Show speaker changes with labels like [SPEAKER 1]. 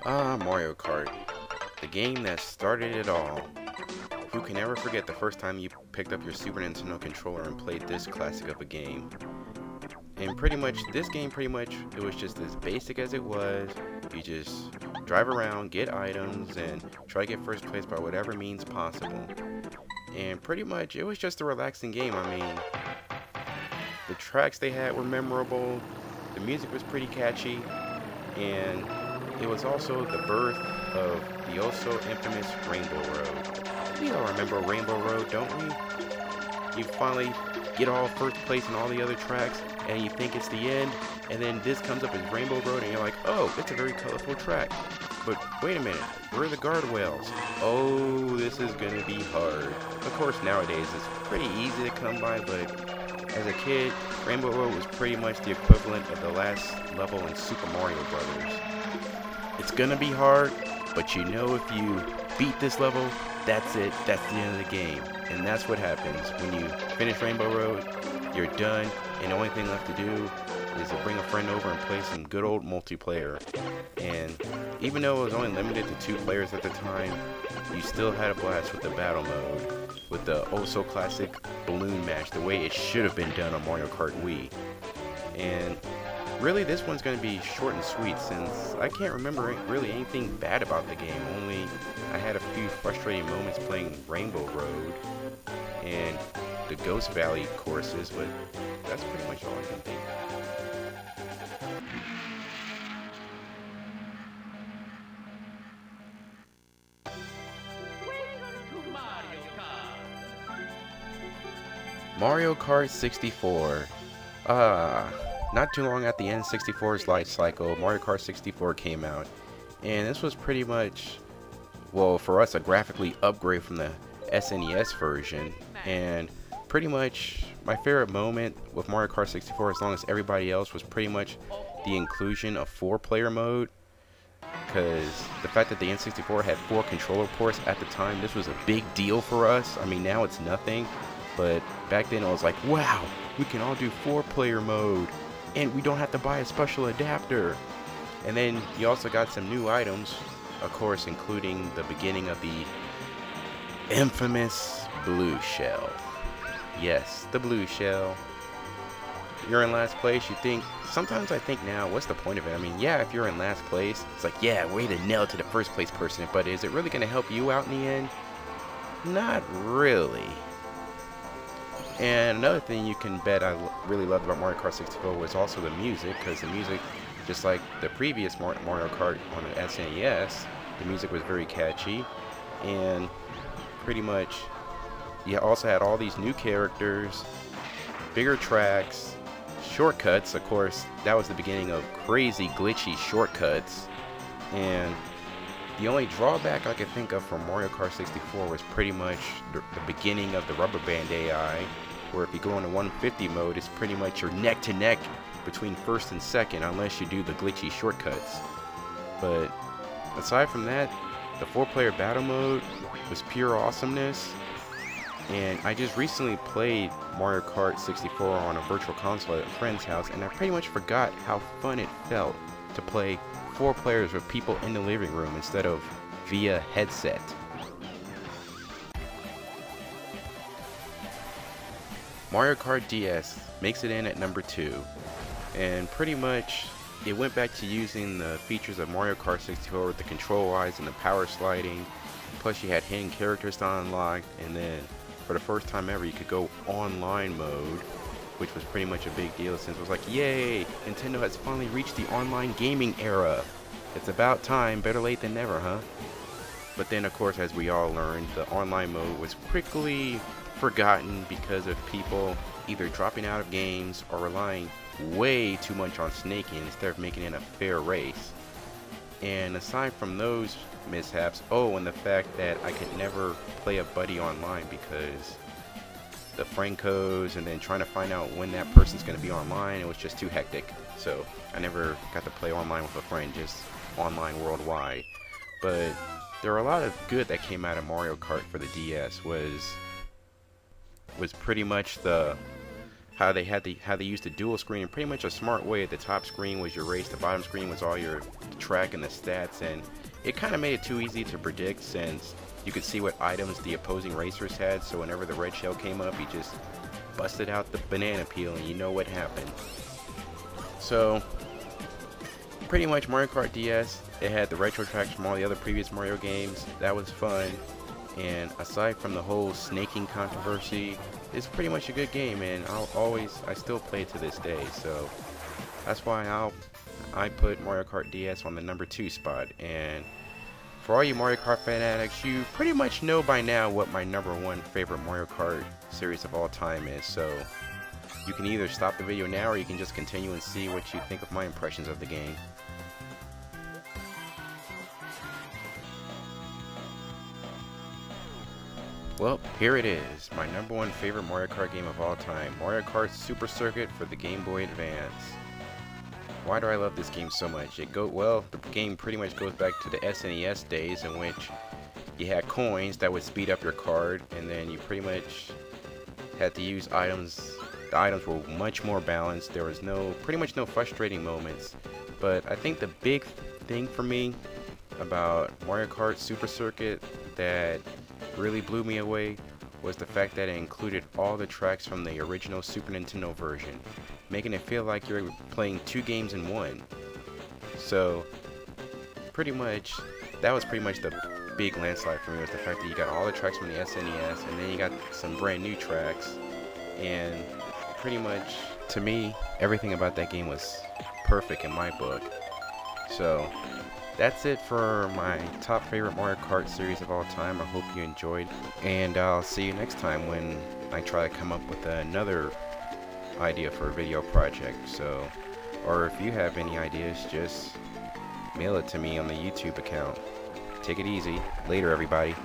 [SPEAKER 1] Mario Kart, the game that started it all. Who can ever forget the first time you picked up your Super Nintendo controller and played this classic of a game? And pretty much, this game it was just as basic as it was. You just drive around, get items, and try to get first place by whatever means possible. And pretty much, it was just a relaxing game. I mean, the tracks they had were memorable, the music was pretty catchy, and it was also the birth of the also infamous Rainbow Road. We all remember Rainbow Road, don't we? You finally get all first place in all the other tracks, and you think it's the end, and then this comes up as Rainbow Road, and you're like, oh, it's a very colorful track. But wait a minute, where are the guardrails? Oh, this is gonna be hard. Of course, nowadays it's pretty easy to come by, but as a kid, Rainbow Road was pretty much the equivalent of the last level in Super Mario Brothers. It's gonna be hard, but you know if you beat this level, that's it, that's the end of the game. And that's what happens. When you finish Rainbow Road, you're done, and the only thing left to do is to bring a friend over and play some good old multiplayer. And even though it was only limited to 2 players at the time, you still had a blast with the battle mode, with the oh-so classic balloon match, the way it should have been done on Mario Kart Wii. And really, this one's going to be short and sweet, since I can't remember really anything bad about the game. Only I had a few frustrating moments playing Rainbow Road and the Ghost Valley courses, but that's pretty much all I can think. Mario Kart 64. Not too long after the N64's life cycle, Mario Kart 64 came out. And this was pretty much, well, for us, a graphically upgrade from the SNES version. And pretty much my favorite moment with Mario Kart 64, as long as everybody else, was pretty much the inclusion of 4-player mode. Because the fact that the N64 had 4 controller ports at the time, this was a big deal for us. I mean, now it's nothing. But back then it was like, wow, we can all do 4-player mode. And we don't have to buy a special adapter. And then you also got some new items, of course, including the beginning of the infamous blue shell. Yes, the blue shell. You're in last place, you think, sometimes I think now, what's the point of it? I mean, yeah, if you're in last place, it's like, yeah, way to nail it to the first place person, but is it really going to help you out in the end? Not really. And another thing you can bet I really loved about Mario Kart 64 was also the music, because the music, just like the previous Mario Kart on the SNES, the music was very catchy, and pretty much you also had all these new characters, bigger tracks, shortcuts. Of course, that was the beginning of crazy glitchy shortcuts, and the only drawback I could think of from Mario Kart 64 was pretty much the beginning of the rubber band AI, where if you go into 150 mode, it's pretty much you're neck to neck between first and second, unless you do the glitchy shortcuts. But aside from that, the 4-player battle mode was pure awesomeness. And I just recently played Mario Kart 64 on a virtual console at a friend's house, and I pretty much forgot how fun it felt to play 4 players with people in the living room instead of via headset. Mario Kart DS makes it in at number 2, and pretty much it went back to using the features of Mario Kart 64 with the control wise and the power sliding, plus you had hidden characters to unlock, and then for the first time ever you could go online mode, which was pretty much a big deal since it was like, yay, Nintendo has finally reached the online gaming era. It's about time, better late than never, huh? But then of course, as we all learned, the online mode was quickly forgotten because of people either dropping out of games or relying way too much on snaking instead of making it a fair race. And aside from those mishaps, oh, and the fact that I could never play a buddy online because the friend codes and then trying to find out when that person's going to be online, it was just too hectic. So I never got to play online with a friend, just online worldwide. But there are a lot of good that came out of Mario Kart for the DS. Was pretty much the how they used the dual screen, pretty much a smart way. The top screen was your race, the bottom screen was all your track and the stats, and it kind of made it too easy to predict since you could see what items the opposing racers had, so whenever the red shell came up, you just busted out the banana peel and you know what happened. So pretty much Mario Kart DS, it had the retro tracks from all the other previous Mario games. That was fun, and aside from the whole snaking controversy, it's pretty much a good game, and I still play it to this day. So that's why I put Mario Kart DS on the number 2 spot. And for all you Mario Kart fanatics, you pretty much know by now what my number 1 favorite Mario Kart series of all time is. So you can either stop the video now, or you can just continue and see what you think of my impressions of the game. Well, here it is, my number 1 favorite Mario Kart game of all time, Mario Kart Super Circuit for the Game Boy Advance. Why do I love this game so much? Well, the game pretty much goes back to the SNES days in which you had coins that would speed up your card, and then you pretty much had to use items. The items were much more balanced. There was pretty much no frustrating moments. But I think the big thing for me about Mario Kart Super Circuit that really blew me away was the fact that it included all the tracks from the original Super Nintendo version, making it feel like you're playing 2 games in one. So pretty much that was pretty much the big landslide for me, was the fact that you got all the tracks from the SNES, and then you got some brand new tracks, and pretty much to me everything about that game was perfect in my book. So that's it for my top favorite Mario Kart series of all time. I hope you enjoyed, and I'll see you next time when I try to come up with another idea for a video project. So, or if you have any ideas, just mail it to me on the YouTube account. Take it easy. Later, everybody.